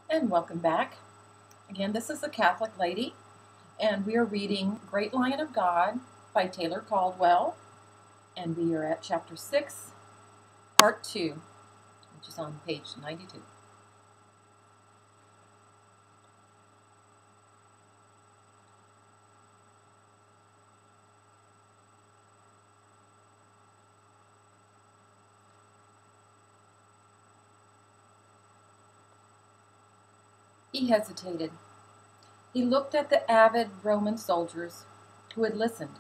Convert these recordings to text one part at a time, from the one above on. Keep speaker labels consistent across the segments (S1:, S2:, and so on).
S1: And welcome back. Again, this is the Catholic Lady, and we are reading Great Lion of God by Taylor Caldwell, and we are at chapter 6, part 2, which is on page 92. He hesitated. He looked at the avid Roman soldiers who had listened.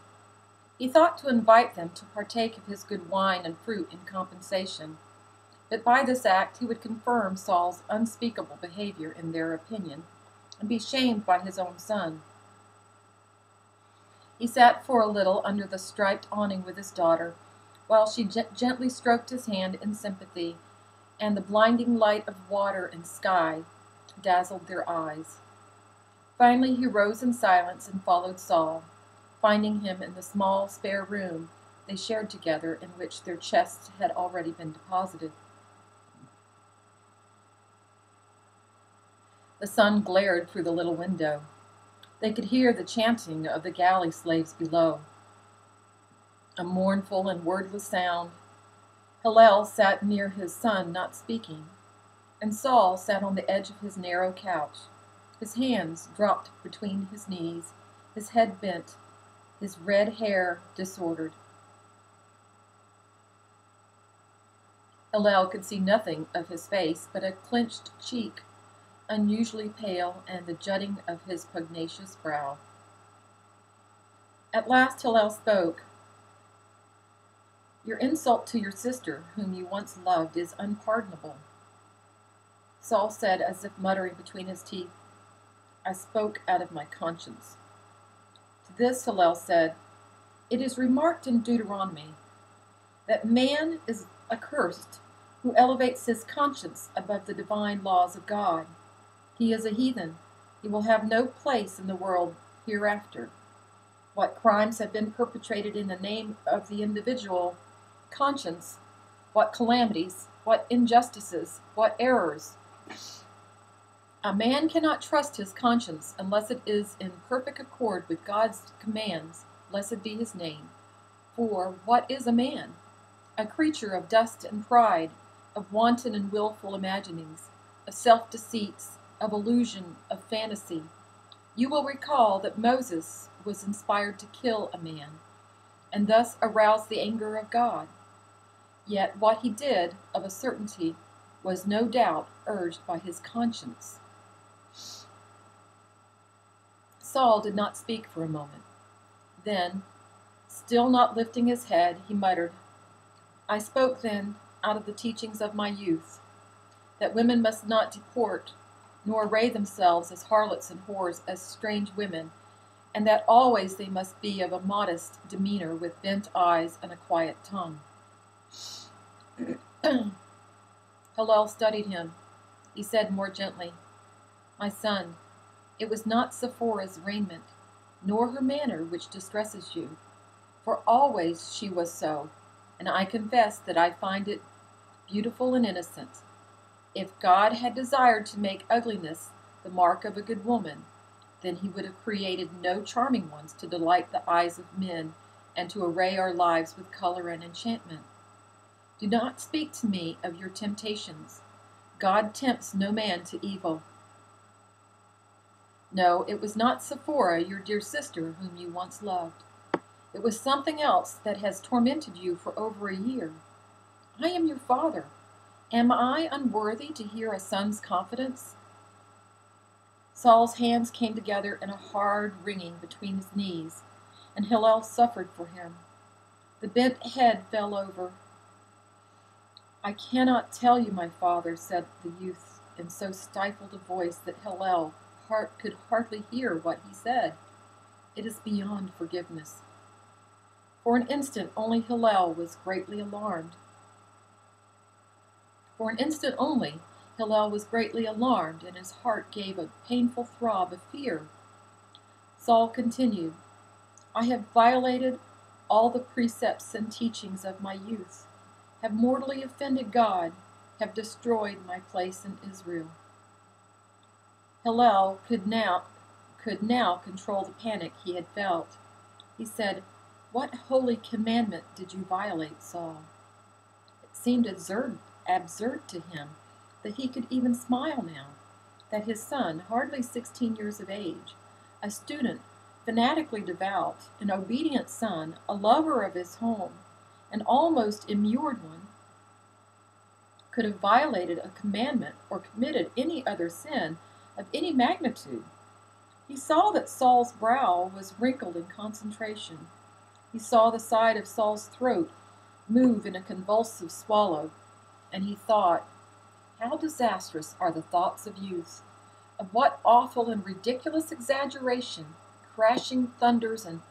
S1: He thought to invite them to partake of his good wine and fruit in compensation, but by this act he would confirm Saul's unspeakable behavior in their opinion, and be shamed by his own son. He sat for a little under the striped awning with his daughter, while she gently stroked his hand in sympathy, and the blinding light of water and sky dazzled their eyes. Finally he rose in silence and followed Saul, finding him in the small spare room they shared together, in which their chests had already been deposited. The sun glared through the little window. They could hear the chanting of the galley slaves below, a mournful and wordless sound. Hillel sat near his son, not speaking, and Saul sat on the edge of his narrow couch, his hands dropped between his knees, his head bent, his red hair disordered. Hillel could see nothing of his face but a clenched cheek, unusually pale, and the jutting of his pugnacious brow. At last Hillel spoke. "Your insult to your sister, whom you once loved, is unpardonable." Saul said, as if muttering between his teeth, "I spoke out of my conscience." To this Hillel said, "It is remarked in Deuteronomy that man is accursed who elevates his conscience above the divine laws of God. He is a heathen. He will have no place in the world hereafter. What crimes have been perpetrated in the name of the individual conscience, what calamities, what injustices, what errors! A man cannot trust his conscience unless it is in perfect accord with God's commands, blessed be his name. For what is a man? A creature of dust and pride, of wanton and willful imaginings, of self-deceits, of illusion, of fantasy. You will recall that Moses was inspired to kill a man, and thus arouse the anger of God. Yet what he did, of a certainty, was no doubt urged by his conscience." Saul did not speak for a moment. Then, still not lifting his head, he muttered, "I spoke then out of the teachings of my youth, that women must not deport, nor array themselves as harlots and whores, as strange women, and that always they must be of a modest demeanor, with bent eyes and a quiet tongue." Hillel studied him. He said more gently, "My son, it was not Sephora's raiment, nor her manner, which distresses you, for always she was so, and I confess that I find it beautiful and innocent. If God had desired to make ugliness the mark of a good woman, then he would have created no charming ones to delight the eyes of men and to array our lives with color and enchantment. Do not speak to me of your temptations. God tempts no man to evil. No, it was not Sephora, your dear sister, whom you once loved. It was something else that has tormented you for over a year. I am your father. Am I unworthy to hear a son's confidence?" Saul's hands came together in a hard wringing between his knees, and Hillel suffered for him. The bent head fell over. "I cannot tell you, my father," said the youth in so stifled a voice that Hillel could hardly hear what he said. "It is beyond forgiveness." For an instant only Hillel was greatly alarmed. For an instant only, Hillel was greatly alarmed, and his heart gave a painful throb of fear. Saul continued, "I have violated all the precepts and teachings of my youth, have mortally offended God, have destroyed my place in Israel." Hillel could now control the panic he had felt. He said, "What holy commandment did you violate, Saul?" It seemed absurd to him that he could even smile now, that his son, hardly 16 years of age, a student, fanatically devout, an obedient son, a lover of his home, an almost immured one, could have violated a commandment or committed any other sin of any magnitude. He saw that Saul's brow was wrinkled in concentration. He saw the side of Saul's throat move in a convulsive swallow, and he thought, how disastrous are the thoughts of youth! Of what awful and ridiculous exaggeration, crashing thunders and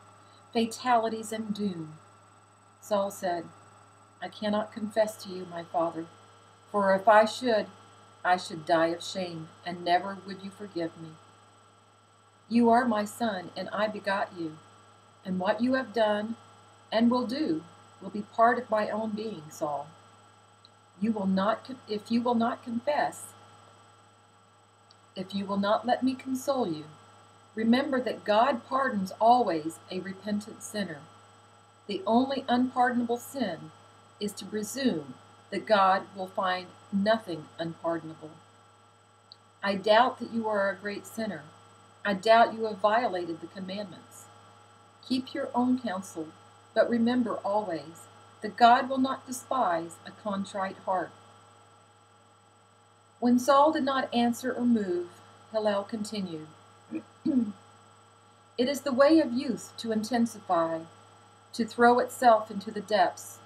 S1: fatalities and doom! Saul said, "I cannot confess to you, my father, for if I should die of shame, and never would you forgive me. You are my son, and I begot you, and what you have done and will do will be part of my own being, Saul. If you will not confess, if you will not let me console you, remember that God pardons always a repentant sinner. The only unpardonable sin is to presume that God will find nothing unpardonable. I doubt that you are a great sinner. I doubt you have violated the commandments. Keep your own counsel, but remember always that God will not despise a contrite heart." When Saul did not answer or move, Hillel continued, "It is the way of youth to intensify, to throw itself into the depths,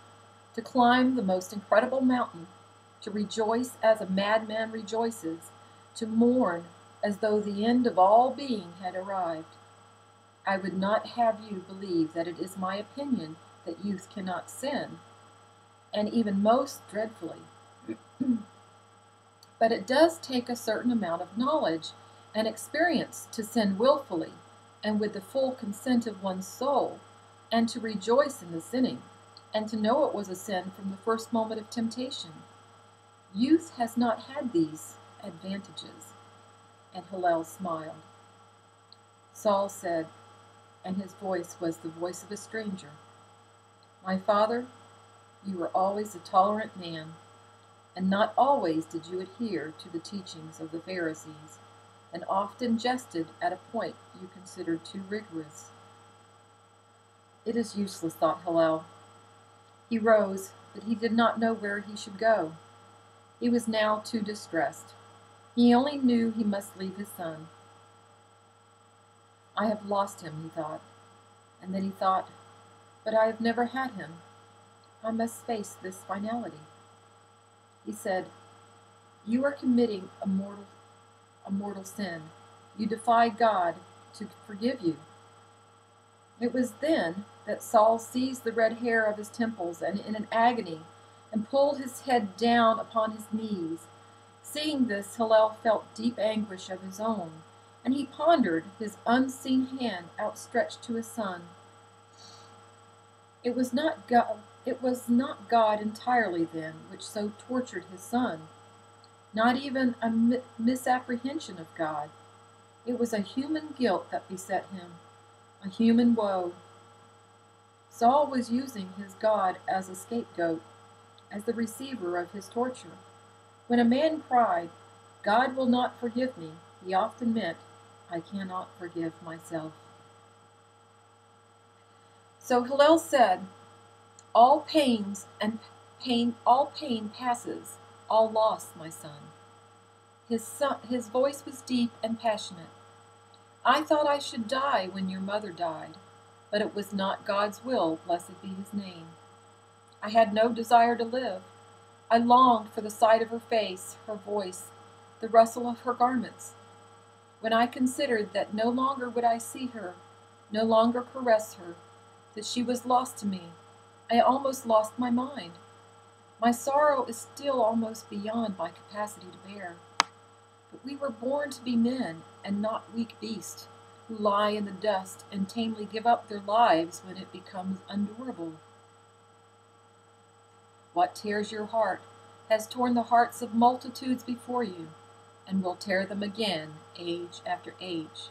S1: to climb the most incredible mountain, to rejoice as a madman rejoices, to mourn as though the end of all being had arrived. I would not have you believe that it is my opinion that youth cannot sin, and even most dreadfully. But it does take a certain amount of knowledge and experience to sin willfully and with the full consent of one's soul, and to rejoice in the sinning, and to know it was a sin from the first moment of temptation. Youth has not had these advantages." And Hillel smiled. Saul said, and his voice was the voice of a stranger, "My father, you were always a tolerant man, and not always did you adhere to the teachings of the Pharisees, and often jested at a point you considered too rigorous." It is useless, thought Hillel. He rose, but he did not know where he should go. He was now too distressed. He only knew he must leave his son. "I have lost him," he thought. And then he thought, "But I have never had him. I must face this finality." He said, "You are committing a mortal sin. You defy God to forgive you." It was then that Saul seized the red hair of his temples and in an agony and pulled his head down upon his knees. Seeing this, Hillel felt deep anguish of his own, and he pondered his unseen hand outstretched to his son. It was not God entirely, then, which so tortured his son. Not even a misapprehension of God. It was a human guilt that beset him, a human woe. Saul was using his God as a scapegoat, as the receiver of his torture. When a man cried, "God will not forgive me," he often meant, "I cannot forgive myself." So Hillel said, all pain passes, all loss, my son." His voice was deep and passionate. "I thought I should die when your mother died, but it was not God's will, blessed be his name. I had no desire to live. I longed for the sight of her face, her voice, the rustle of her garments. When I considered that no longer would I see her, no longer caress her, that she was lost to me, I almost lost my mind. My sorrow is still almost beyond my capacity to bear. But we were born to be men, and not weak beasts, who lie in the dust and tamely give up their lives when it becomes unendurable. What tears your heart has torn the hearts of multitudes before you, and will tear them again, age after age.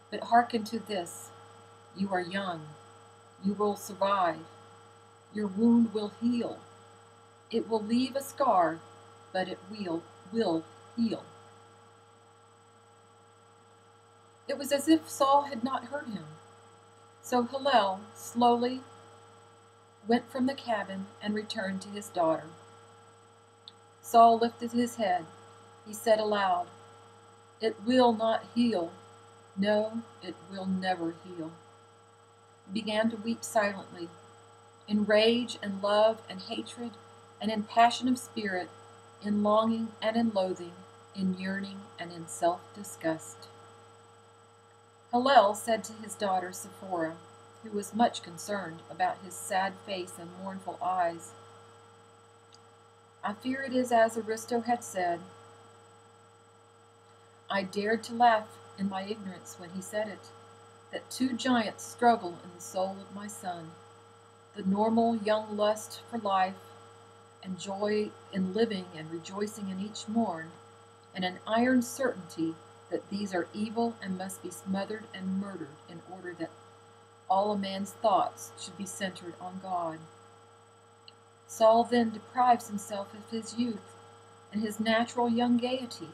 S1: But hearken to this, you are young, you will survive, your wound will heal. It will leave a scar, but it will heal. It was as if Saul had not heard him. So Hillel slowly went from the cabin and returned to his daughter. Saul lifted his head. He said aloud, "It will not heal. No, it will never heal." He began to weep silently, in rage and love and hatred, and in passion of spirit, in longing and in loathing, in yearning and in self-disgust. Hillel said to his daughter Sephora, who was much concerned about his sad face and mournful eyes, "I fear it is as Aristo had said. I dared to laugh in my ignorance when he said it, that two giants struggle in the soul of my son, the normal young lust for life, and joy in living and rejoicing in each morn, and an iron certainty that these are evil and must be smothered and murdered in order that all a man's thoughts should be centered on God. Saul then deprives himself of his youth and his natural young gaiety,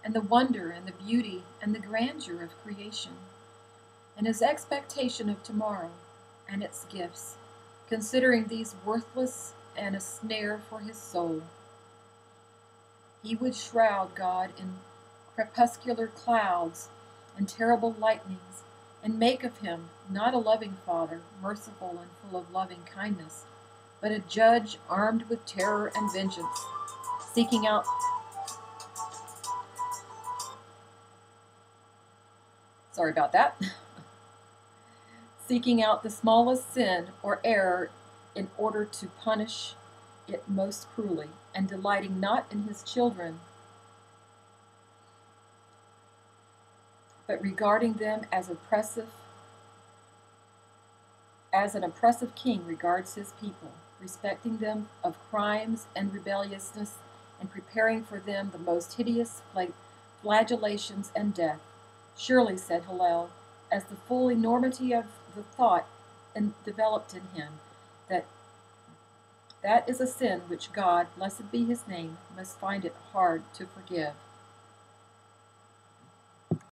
S1: and the wonder and the beauty and the grandeur of creation, and his expectation of tomorrow and its gifts, considering these worthless and a snare for his soul. He would shroud God in crepuscular clouds and terrible lightnings, and make of him not a loving father, merciful and full of loving kindness, but a judge armed with terror and vengeance, seeking out seeking out the smallest sin or error in order to punish it most cruelly, and delighting not in his children, but regarding them as an oppressive king regards his people, respecting them of crimes and rebelliousness, and preparing for them the most hideous flagellations and death. Surely, said Hillel, as the full enormity of the thought developed in him, that is a sin which God, blessed be his name, must find it hard to forgive.